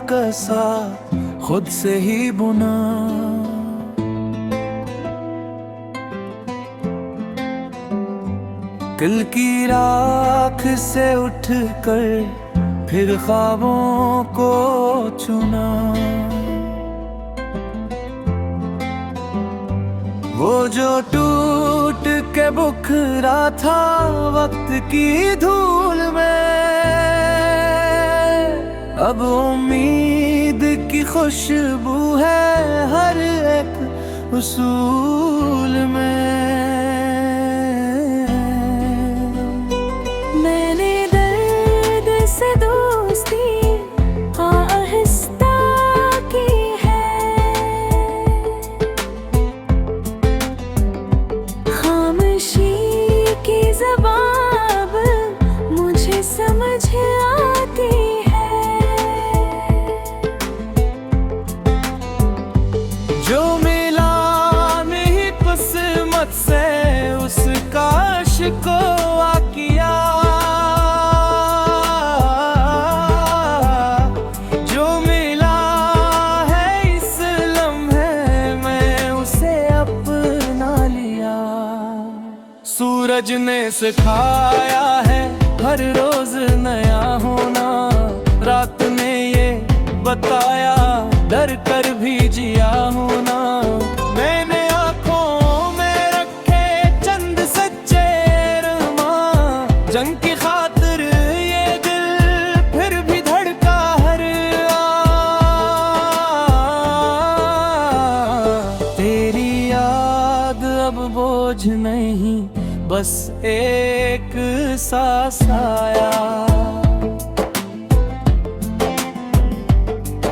कसा खुद से ही बुना। दिल की राख से उठकर फिर ख्वाबों को चुना। वो जो टूट के बुखरा था वक्त की धूल में, अब उम्मीद की खुशबू है हर एक उसूल में। मैंने दर्द से दोस्ती आहिस्ता की है, खामोशी की ज़बान मुझे समझ आती है। जो मिला नहीं किस्मत से उसका शिकवा किया, जो मिला है इस लम्हे में उसे अपना लिया। सूरज ने सिखाया है हर रोज नया होना, रात ने ये बताया डर कर भी जिया होना। मैंने आंखों में रखे चंद सच्चे अरमां, जंग की खातिर ये दिल फिर भी धड़का हर तेरी याद अब बोझ नहीं बस एक सा साया,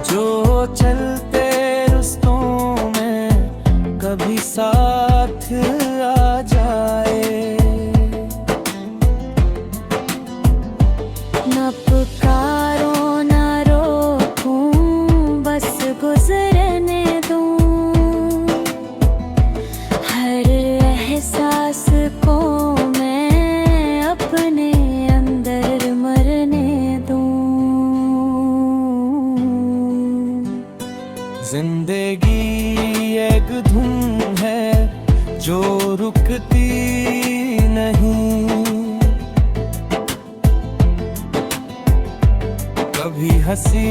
जो चलते रस्तों में कभी साथ आ जाए। न पुकारो न रोकूं बस गुजरने दूं, हर एहसास को मैं अपने अंदर मरने दूं। जिंदगी एक धुन है जो रुकती नहीं, कभी हंसी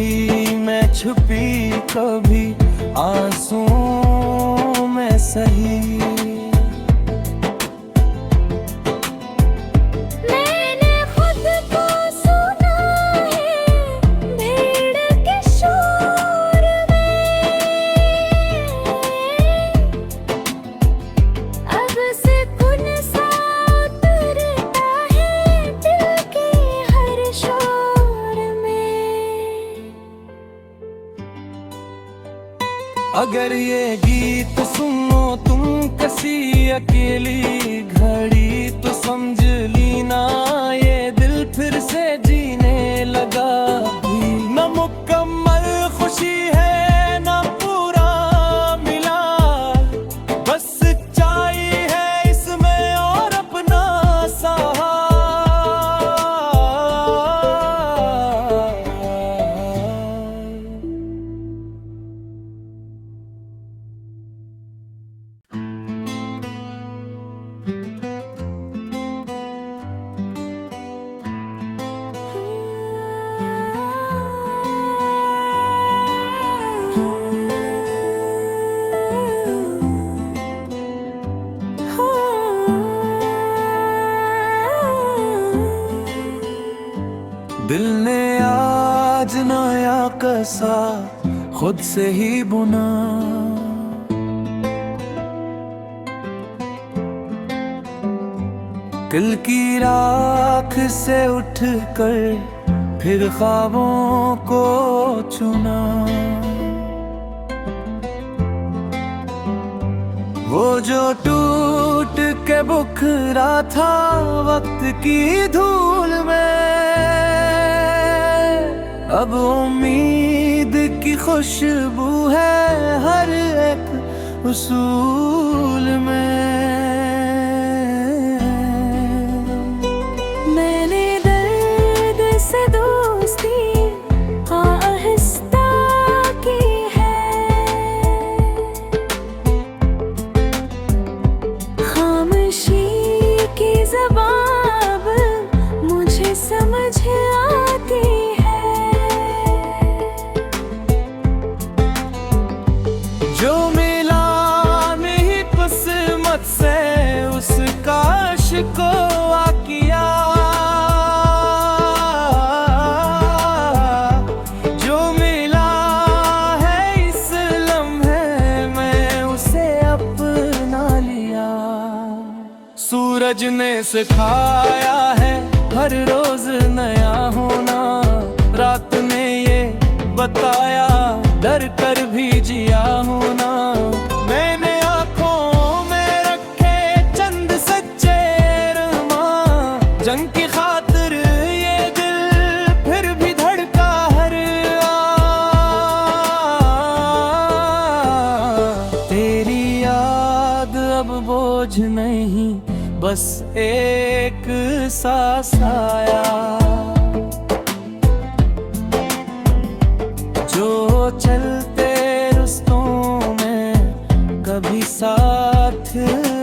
में छुपी कभी आंसुओं में सही। मैंने खुद को सुना है भीड़ के शोर में, अब सुकून सा उतरता है दिल के हर शोर में। अगर ये गीत सुनो तुम किसी अकेली घड़ी तो समझ लीना ये दिल फिर से जीने लगा। न मुकम्मल खुशी है न पूरा मिला, बस सच्चाई है इसमें और अपना सहारा। दिल ने आज नया कसा खुद से ही बुना। दिल की राख से उठकर फिर ख्वाबों को चुना। वो जो टूट के बुखरा था वक्त की धूल में, अब उम्मीद की खुशबू है हर एक उसूल में। मैंने दर्द से दोस्ती आहिस्ता किस्मत से उस काश को आ किया, जो मिला है इस लम्हे में उसे अपना लिया। सूरज ने सिखाया है हर रोज नया होना, रात ने ये बताया डर कर भी जिया होना। मैंने आँखों में रखे चंद सच्चे अरमां, जंग की खातिर ये दिल फिर भी धड़का हर तेरी याद अब बोझ नहीं, बस एक सा साया, जो चलते रास्तों में कभी साथ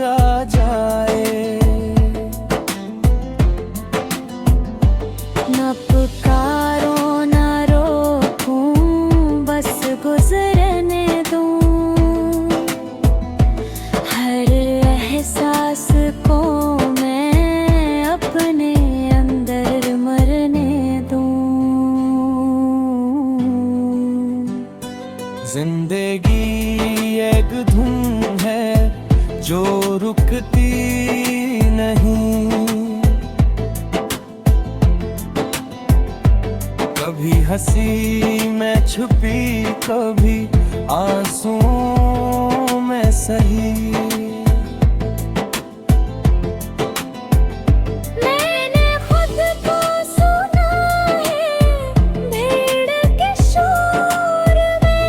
आ जाए। न पुकारो न रोकूं, बस गुजरने दूं हर एहसास को मैं अपने अंदर मरने दूं। जिंदगी एक धुन है जो रुकती नहीं, कभी हंसी में छुपी कभी आंसुओं में सही। मैंने खुद को सुना है भीड़ के शोर में,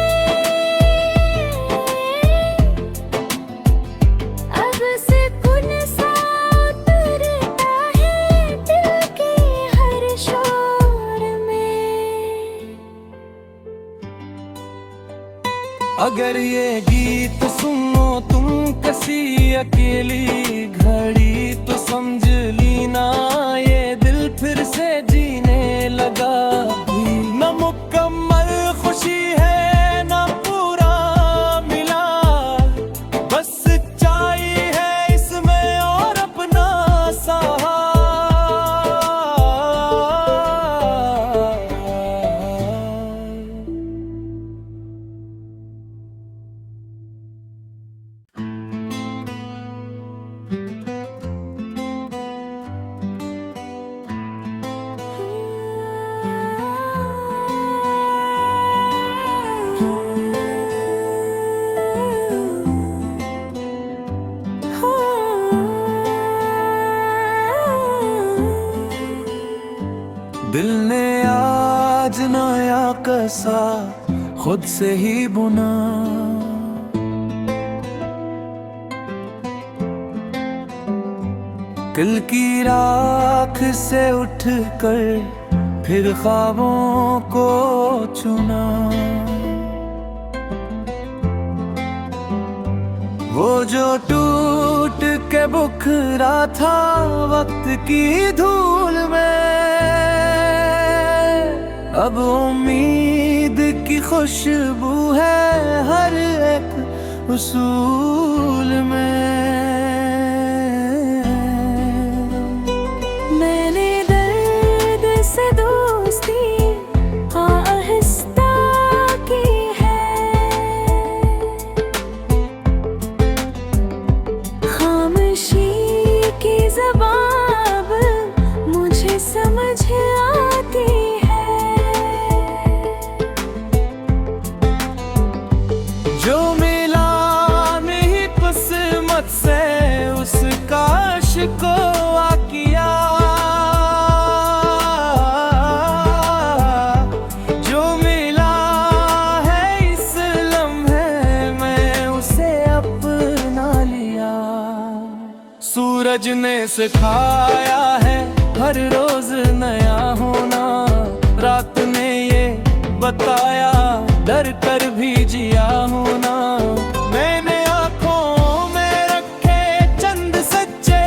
अब सुकून सा उतरता है दिल के हर शोर में। अगर ये गीत सुनो तुम किसी अकेली घड़ी, तो समझ लीना ये दिल फिर से जीने लगा। न मुकम्मल खुशी है न पूरा मिला, बस सच्चाई है इसमें और अपना सहारा। दिल ने आज नया कसा खुद से ही बुना, दिल की राख से उठकर फिर ख्वाबों को चुना। वो जो टूट के बुखरा था वक्त की धूल में, अब उम्मीद की खुशबू है हर एक उसूल में। मैंने दर्द से दोस्ती आहिस्ता की है, खामोशी की ज़बान मुझे समझ आती है। जो मिला नहीं किस्मत से उस काश को आ किया, जो मिला है इस लम्हे में उसे अपना लिया। सूरज ने सिखाया है हर रोज नया होना, रात ने ये बताया डर कर भी जिया होना। मैंने आँखों में रखे चंद सच्चे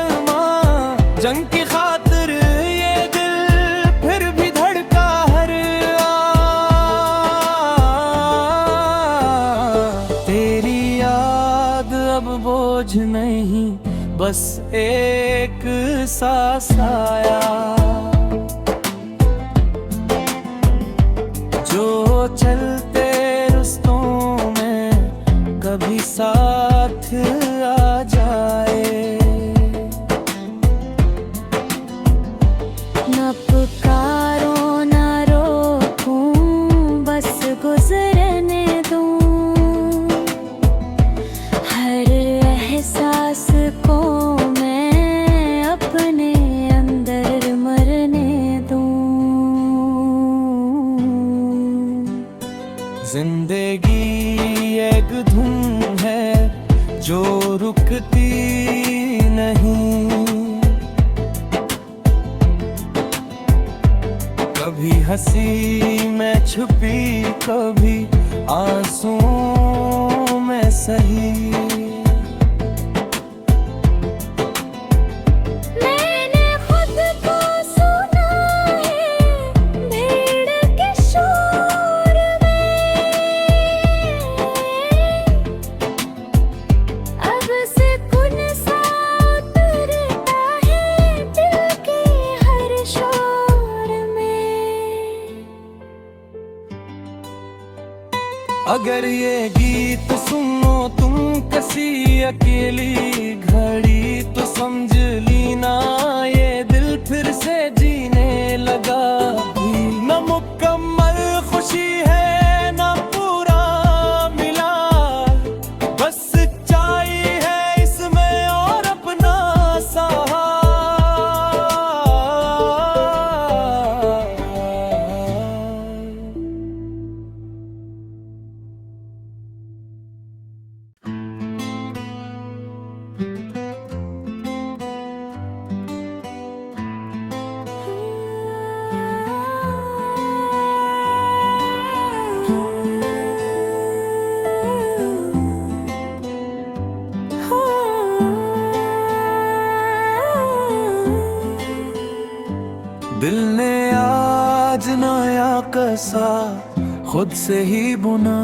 अरमां, जंग की खातिर ये दिल फिर भी धड़का हर तेरी याद अब वो बोझ नहीं, बस एक सा साया जो चलते रिश्तों में कभी साथ आ जाए। न पुकारो न रोकूं, बस गुजरने दूं। हर एहसास को मैं अपने अंदर मरने दूं। जिंदगी एक धुन है जो रुकती नहीं, कभी हंसी में छुपी, कभी आंसुओं में सही। मैंने खुद को सुना है भीड़ के शोर में, अब सुकून सा उतरता है दिल के हर शोर में। अगर ये गीत सुनो तुम किसी अकेली घड़ी, तो समझ लीना ये दिल फिर से जीने लगा। न मुकम्मल खुशी है न पूरा मिला, बस सच्चाई है इसमें और अपना सहारा। दिल ने आज नया कसा खुद से ही बुना,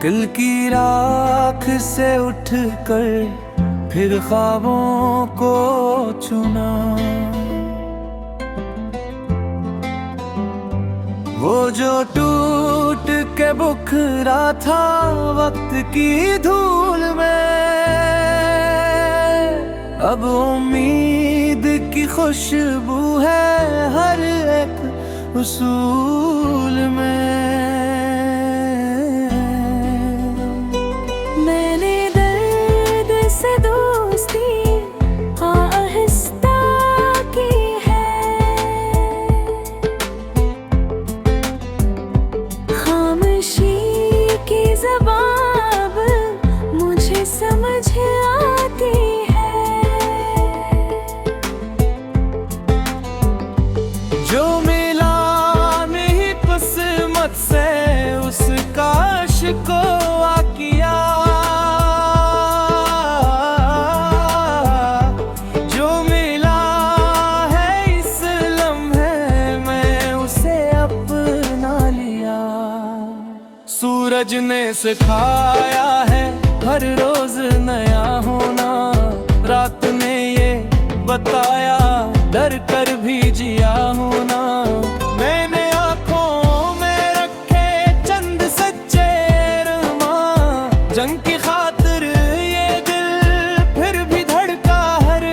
दिल की राख से उठकर फिर ख्वाबों को चुना। वो जो टूट के बुखरा था वक्त की धूल में, अब उम्मीद की खुशबू है हर एक उसूल में। मैंने दर्द से दोस्ती आहिस्ता की है, खामोशी की ज़बान मुझे समझ आती है। जो मिला नहीं किस्मत से उसका शिकवा किया, जो मिला है इस लम्हे में उसे अपना लिया। सूरज ने सिखाया है हर रोज नया होना, रात ने ये बताया डर कर भी जिया होना। मैंने आँखों में रखे चंद सच्चे अरमां, जंग की खातिर ये दिल फिर भी धड़का हर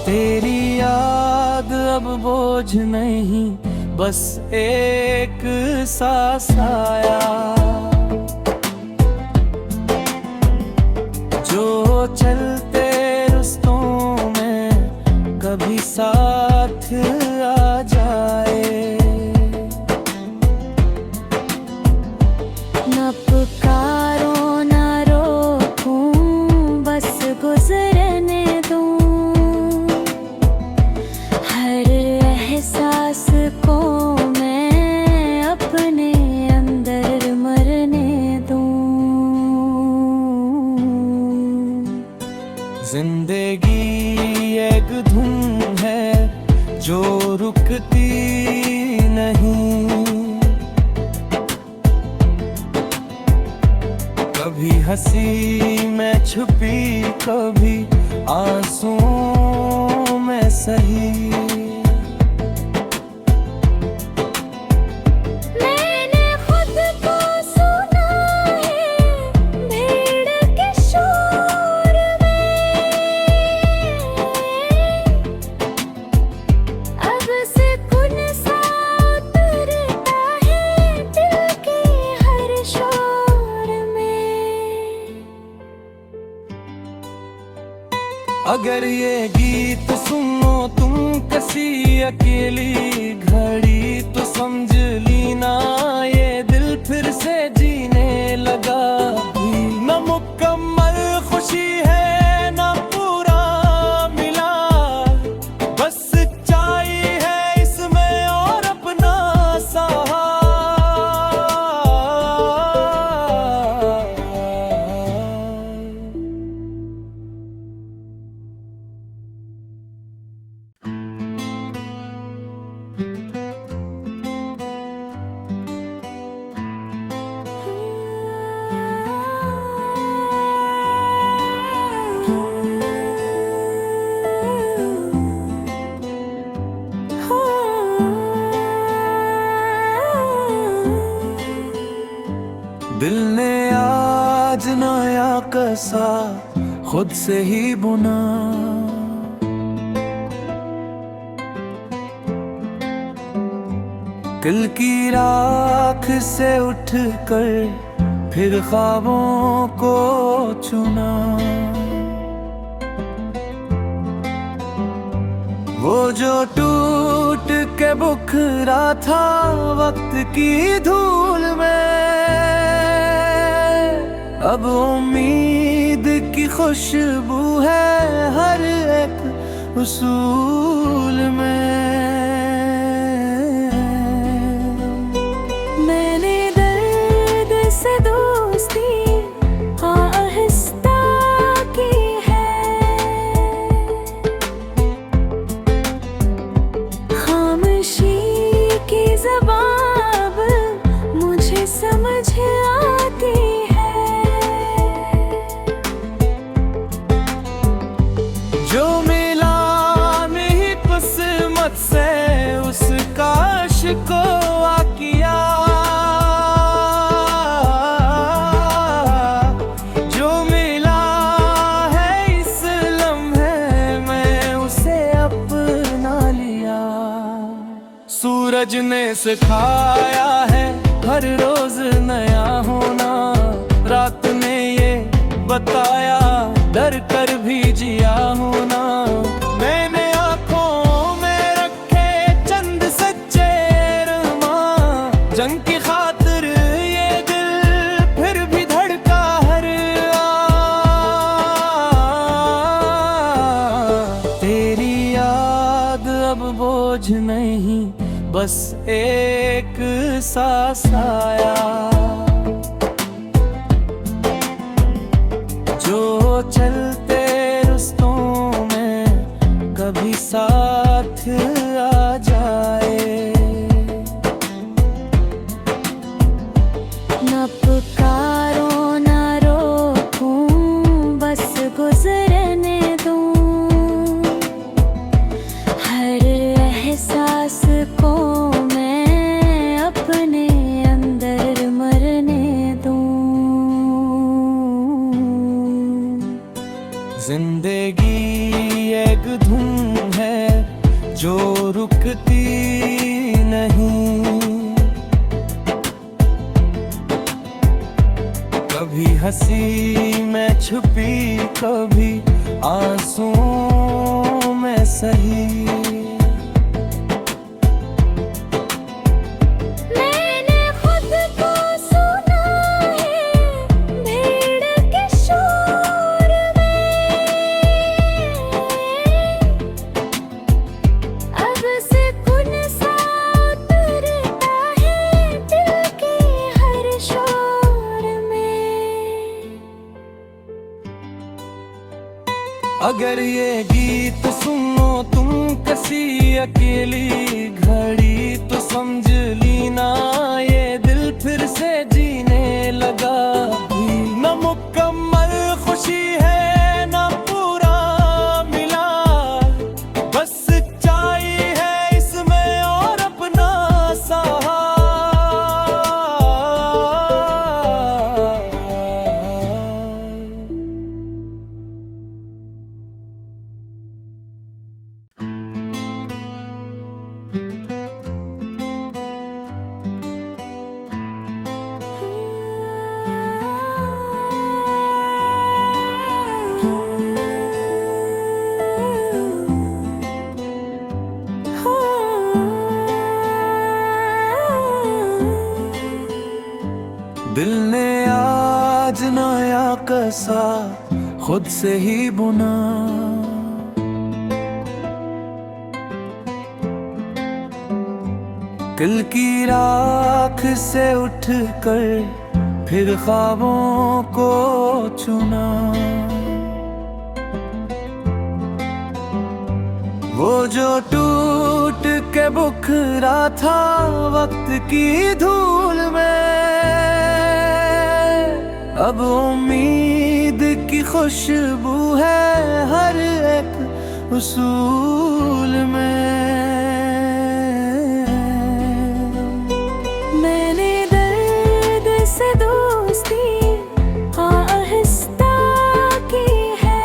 तेरी याद अब बोझ नहीं, बस एक सा साया जो चलते रिश्तों में कभी साथ आ जाए। न पुकारो न रोकूं, बस गुजरने दूं। हर एहसास को मैं अपने अंदर मरने दूं। नहीं। कभी हंसी में छुपी, कभी आंसुओं में सही। मैंने खुद को सुना है भीड़ के शोर में, अब सुकून सा उतरता है दिल के हर शोर में। अगर ये गीत सुनो तुम किसी अकेली घड़ी, तो समझ लीना ये दिल फिर से जीने लगा। न मुकम्मल खुशी है न पूरा मिला, बस सच्चाई है इसमें और अपना सहारा। दिल ने आज नया कसा खुद से ही बुना, दिल की राख से उठकर फिर ख्वाबों को चुना। वो जो टूट के बुखरा था वक्त की धूल में, अब उम्मीद की खुशबू है हर एक उसूल में। मैंने दर्द से दोस्ती आहिस्ता की है, खामोशी की ज़बान मुझे समझ आती है। जो मिला नहीं किस्मत से उसका शिकवा किया, जो मिला है इस लम्हे में उसे अपना लिया। सूरज ने सिखाया है हर रोज नया होना, रात ने ये बताया डर कर भी जिया होना। मैंने आंखों में रखे चंद सच्चे अरमां, जंग की खातिर ये दिल फिर भी धड़का हर तेरी याद अब बोझ नहीं बस एक सा साया, जो चलते रस्तों में कभी साथ आ जाए। न पुकारो न रोकूं बस गुजरने दूं, हर एहसास को मैं अपने अंदर मरने दूं। जिंदगी एक धुन है जो रुकती नहीं, कभी हंसी में छुपी, कभी आंसुओं में सही। मैंने खुद को सुना है भीड़ के शोर में, अब सुकून सा उतरता है दिल के हर शोर में। अगर ये गीत सुनो तुम किसी अकेली घड़ी, तो समझ दिल ने आज नया कसा खुद से ही बुना। कल की राख से उठकर फिर ख्वाबों को चुना। वो जो टूट के बुखरा था वक्त की धूल में, अब उम्मीद की खुशबू है हर एक उसूल में। मैंने दर्द से दोस्ती आहिस्ता की है,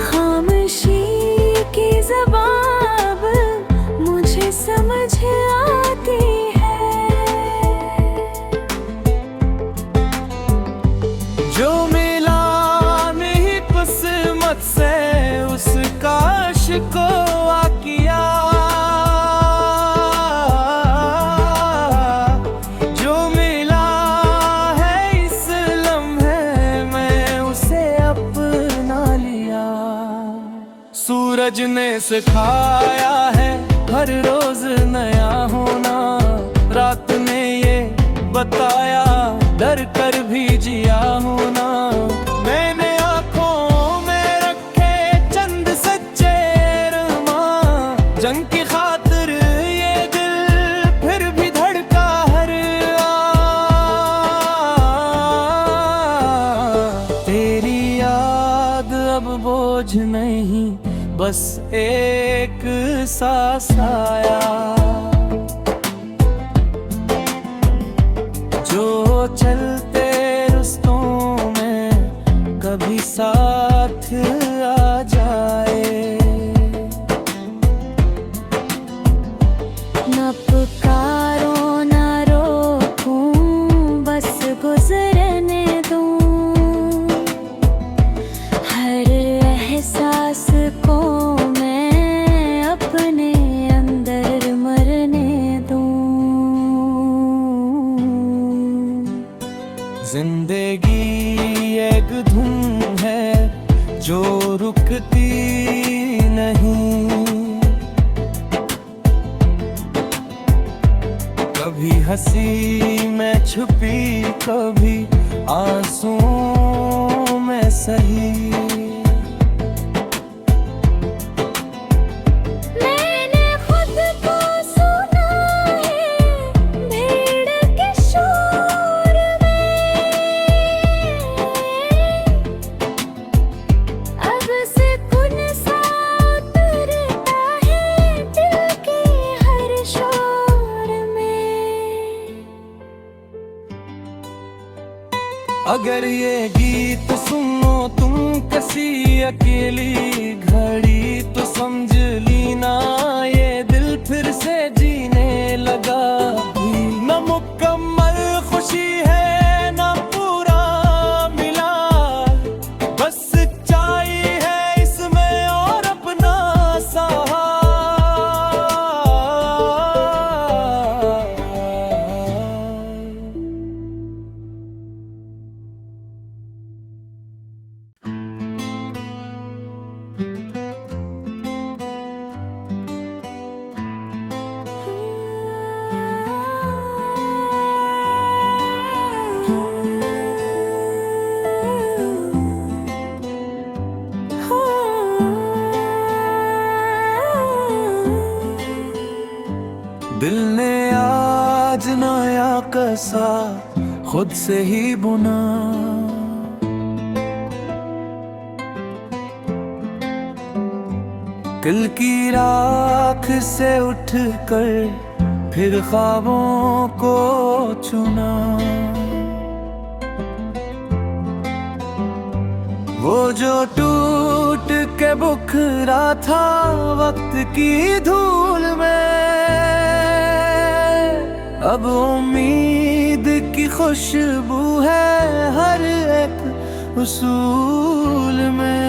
खामोशी की ज़बान मुझे समझ आती है। जो मिला नहीं किस्मत से उसका शिकवा किया, जो मिला है इस लम्हे में उसे अपना लिया। सूरज ने सिखाया है हर रोज नया होना, रात ने ये बताया डर कर भी जिया होना। मैंने आँखों में रखे चंद सच्चे अरमां, जंग की खातिर ये दिल फिर भी धड़का हर तेरी याद अब बोझ नहीं बस एक सा साया, जो चलते रिश्तों में कभी साथ आ जाए। न पुकारो न रोकूं बस गुजरने दूं, हर एहसास को मैं अपने अंदर मरने दूं। जिंदगी एक धुन है जो रुकती नहीं, कभी हंसी में छुपी कभी आंसुओं में सही। मैंने खुद को सुना है भीड़ के शोर में, अब सुकून सा उतरता है दिल के हर शोर में। अगर ये गीत सुनो तुम किसी अकेली घड़ी तो समझ लीना ये दिल फिर से जीने लगा। न मुकम्मल खुशी है न पूरा मिला, बस सच्चाई है इसमें और अपना सहारा। दिल ने आज नया कसा खुद से ही बुना। कल की राख से उठकर फिर ख्वाबों को चुना। वो जो टूट के बुखरा था वक्त की धूल में, अब उम्मीद की खुशबू है हर एक उसूल में।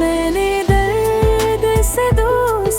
मैंने दर्द से दोस्ती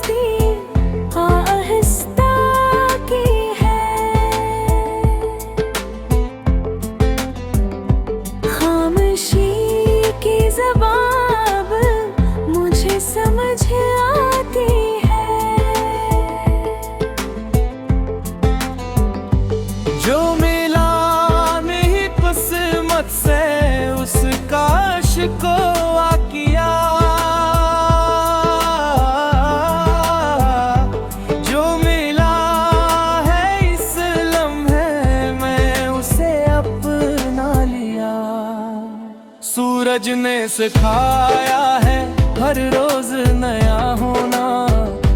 सूरज ने सिखाया है हर रोज नया होना,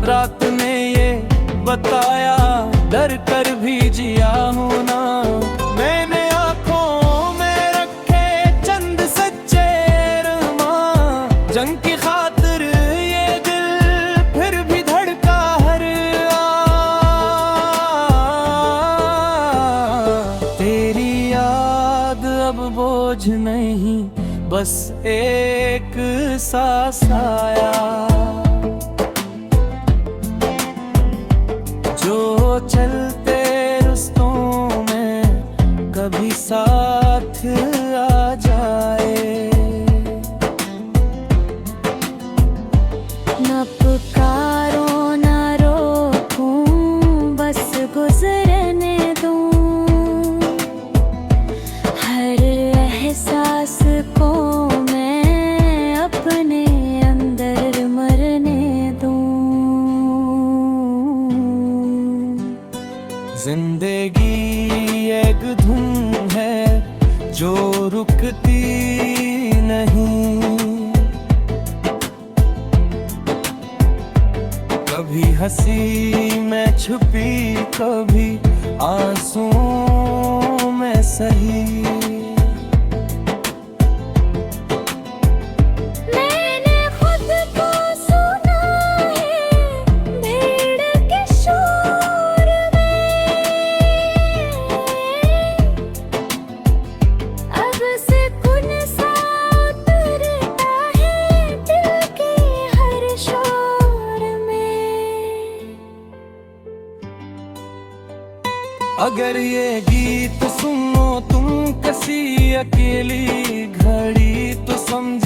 रात ने ये बताया डर कर भी जिया होना। मैंने आंखों में रखे चंद सच्चे अरमां, जंग की खातिर ये दिल फिर भी धड़का हर तेरी याद अब बोझ नहीं, बस एक सा साया जो चलते रुस्तों में कभी साथ आ जाए। न पुकारो न रोकूं, बस गुजरने दूं हर एहसास को मैं अपने अंदर मरने दूं। जिंदगी एक धुन है जो रुकती नहीं, कभी हंसी में छुपी कभी आंसुओं में सही। मैंने खुद को सुना है भीड़ के शोर में, अब सुकून सा उतरता है दिल के हर शोर में। अगर ये गीत सुनो तुम किसी अकेली घड़ी तो समझ